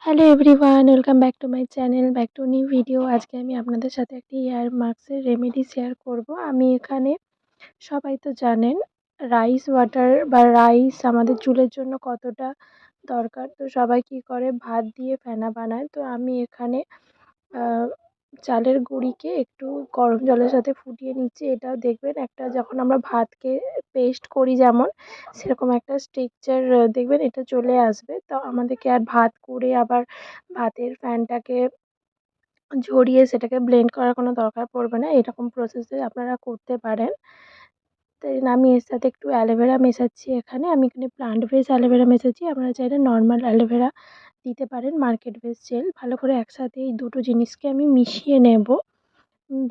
Hello everyone, welcome back to my channel, back to new video. আজকে আমি আপনাদের সাথে একটি হেয়ার মাস্কের রেমেডি শেয়ার করব। আমি এখানে সবাই তো জানেন রাইস ওয়াটার বা রাইস আমাদের চুলের জন্য কতটা দরকার। তো সবাই কী করে ভাত দিয়ে ফেনা বানায়। তো আমি এখানে চালের গুঁড়িকে একটু গরম জলের সাথে ফুটিয়ে নিচ্ছি। এটাও দেখবেন একটা যখন আমরা ভাতকে পেস্ট করি যেমন সেরকম একটা স্ট্রাকচার দেখবেন এটা চলে আসবে। তো আমাদেরকে আর ভাত করে আবার ভাতের ফ্যানটাকে ঝরিয়ে সেটাকে ব্লেন্ড করার কোনো দরকার পড়বে না। এরকম প্রসেসে আপনারা করতে পারেন। দেন আমি এর সাথে একটু অ্যালোভেরা মেশাচ্ছি এখানে। আমি এখানে প্লান্ট বেস অ্যালোভেরা মেশাচ্ছি। আপনারা চাইলে নর্মাল অ্যালোভেরা দিতে পারেন, মার্কেট বেস জেল। ভালো করে একসাথে এই দুটো জিনিসকে আমি মিশিয়ে নেব।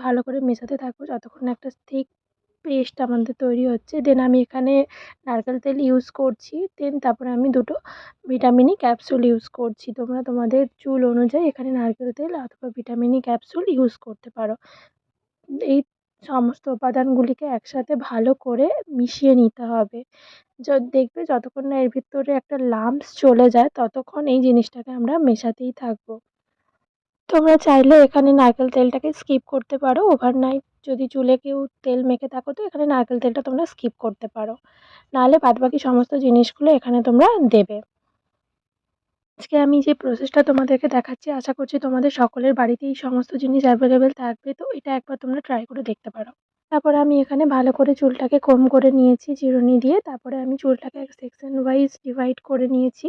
ভালো করে মেশাতে থাকবো যতক্ষণ না একটা থিক পেস্ট আমাদের তৈরি হচ্ছে। দেন আমি এখানে নারকেল তেল ইউজ করছি। দেন তারপরে আমি দুটো ভিটামিন ই ক্যাপসুল ইউজ করছি। তোমরা তোমাদের চুল অনুযায়ী এখানে নারকেল তেল অথবা ভিটামিন ই ক্যাপসুল ইউজ করতে পারো। এই সমস্ত উপাদানগুলিকে একসাথে ভালো করে মিশিয়ে নিতে হবে। দেখবে যতক্ষণ না এর ভিতরে একটা লাম্পস চলে যায় ততক্ষণ এই জিনিসটাকে আমরা মেশাতেই থাকবো। তোমরা চাইলে এখানে নারকেল তেলটাকে স্কিপ করতে পারো। ওভারনাইট যদি চুলে কেউ তেল মেখে থাকো তো এখানে নারকেল তেলটা তোমরা স্কিপ করতে পারো। নাহলে বাদবাকি সমস্ত জিনিসগুলো এখানে তোমরা দেবে। আজকে আমি যে প্রসেসটা তোমাদেরকে দেখাচ্ছি আশা করছি তোমাদের সকলের বাড়িতে এই সমস্ত জিনিস অ্যাভেলেবেল থাকবে। তো এটা একবার তোমরা ট্রাই করে দেখতে পারো। তারপরে আমি এখানে ভালো করে চুলটাকে comb করে নিয়েছি চিরুনি দিয়ে। তারপরে আমি চুলটাকে সেকশন ওয়াইজ ডিভাইড করে নিয়েছি।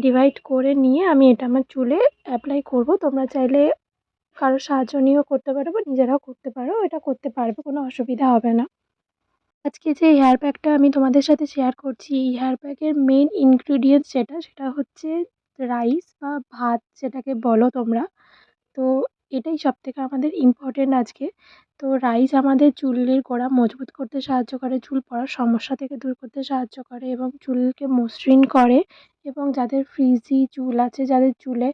ডিভাইড করে নিয়ে আমি এটা আমার চুলে অ্যাপ্লাই করব। তোমরা চাইলে কারোর সাহায্য নিয়েও করতে পারো বা নিজেরাও করতে পারো। এটা করতে পারবে, কোনো অসুবিধা হবে না। আজকে যে হেয়ার প্যাকটা আমি তোমাদের সাথে শেয়ার করছি, এই হেয়ার প্যাকের মেইন ইনগ্রিডিয়েন্টস সেটা হচ্ছে রাইস বা ভাত যেটাকে বলো তোমরা। তো এটাই সবথেকে আমাদের ইম্পর্টেন্ট আজকে। তো রাইস আমাদের চুলের গোড়া মজবুত করতে সাহায্য করে, চুল পড়ার সমস্যা থেকে দূর করতে সাহায্য করে এবং চুলকে মসৃণ করে। এবং যাদের ফ্রিজি চুল আছে, যাদের চুলে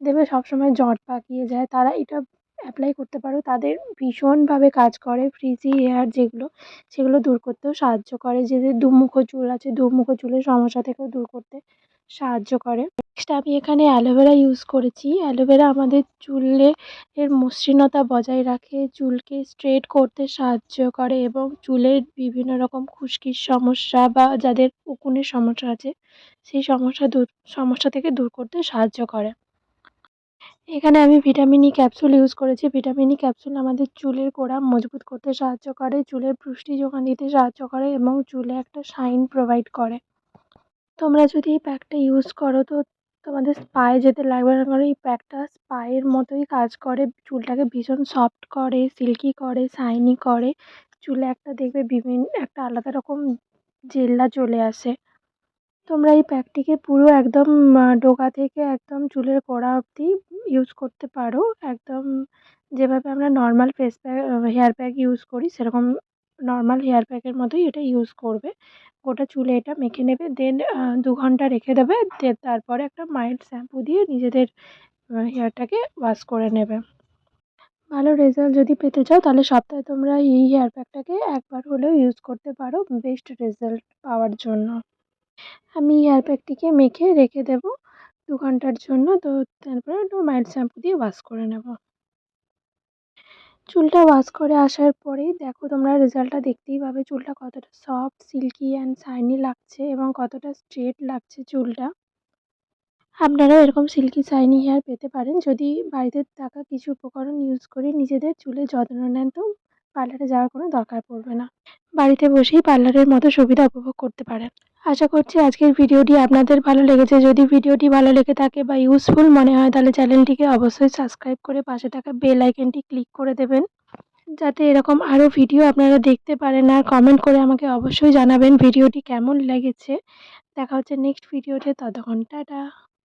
দেখবে সবসময় জট পাকিয়ে যায়, তারা এটা অ্যাপ্লাই করতে পারো। তাদের ভীষণভাবে কাজ করে। ফ্রিজি হেয়ার যেগুলো সেগুলো দূর করতেও সাহায্য করে। যাদের দুমুখো চুল আছে, দুমুখো চুলের সমস্যা থেকেও দূর করতে সাহায্য করে। নেক্সট আমি এখানে অ্যালোভেরা ইউজ করেছি। অ্যালোভেরা আমাদের চুলের মসৃণতা বজায় রাখে, চুলকে স্ট্রেট করতে সাহায্য করে এবং চুলের বিভিন্ন রকম খুশকির সমস্যা বা যাদের উকুনের সমস্যা আছে সেই সমস্যা থেকে দূর করতে সাহায্য করে। এখানে আমি ভিটামিন ই ক্যাপসুল ইউজ করেছি। ভিটামিন ই ক্যাপসুল আমাদের চুলের গোড়া মজবুত করতে সাহায্য করে, চুলের পুষ্টি যোগান দিতে সাহায্য করে এবং চুলে একটা শাইন প্রোভাইড করে। তোমরা যদি এই প্যাকটা ইউজ করো তো তোমাদের স্পায়ে যেতে লাগবে না, কারণ এই প্যাকটা স্পায়ের মতোই কাজ করে। চুলটাকে ভীষণ সফট করে, সিল্কি করে, শাইনি করে। চুলে একটা দেখবে একটা আলাদা রকম জেল্লা চলে আসে। তোমরা এই প্যাকটিকে পুরো একদম ডোকা থেকে একদম চুলের গোড়া অবধি ইউজ করতে পারো। একদম যেভাবে আমরা normal face pack hair pack use করি সেরকম নর্মাল হেয়ার প্যাকের মতোই এটা ইউজ করবে। গোটা চুলে এটা মেখে নেবে। দেন ২ ঘন্টা রেখে দেবে। তারপরে একটা মাইল্ড শ্যাম্পু দিয়ে নিজেদের হেয়ারটাকে ওয়াশ করে নেবে। ভালো রেজাল্ট যদি পেতে চাও তাহলে সপ্তাহে তোমরা এই হেয়ার প্যাকটাকে একবার হলেও ইউজ করতে পারো বেস্ট রেজাল্ট পাওয়ার জন্য। আমি হেয়ার প্যাকটিকে মেখে রেখে দেবো ২ ঘন্টার জন্য। তো তারপরে একটু মাইল্ড শ্যাম্পু দিয়ে ওয়াশ করে নেব। চুলটা ওয়াশ করে আসার পরেই দেখো তোমরা রেজাল্টটা দেখতেই পাবে চুলটা কতটা সফট, সিল্কি অ্যান্ড শাইনি লাগছে এবং কতটা স্ট্রেট লাগছে চুলটা। আপনারাও এরকম সিল্কি শাইনি হেয়ার পেতে পারেন যদি বাড়িতে থাকা কিছু উপকরণ ইউজ করে নিজেদের চুলের যত্ন নেন। তো পার্লারে যাওয়ার কোনো দরকার পড়বে না। বাড়িতে বসেই পার্লারের মতো সুবিধা উপভোগ করতে পারেন। আশা করছি আজকের ভিডিওটি আপনাদের ভালো লেগেছে। যদি ভিডিওটি ভালো লেগে থাকে বা ইউজফুল মনে হয় তাহলে চ্যানেলটিকে অবশ্যই সাবস্ক্রাইব করে পাশে থাকা বেল আইকনটি ক্লিক করে দেবেন, যাতে এরকম আরও ভিডিও আপনারা দেখতে পারেন। আর কমেন্ট করে আমাকে অবশ্যই জানাবেন ভিডিওটি কেমন লেগেছে। দেখা হচ্ছে নেক্সট ভিডিওতে, ততক্ষণ টাটা।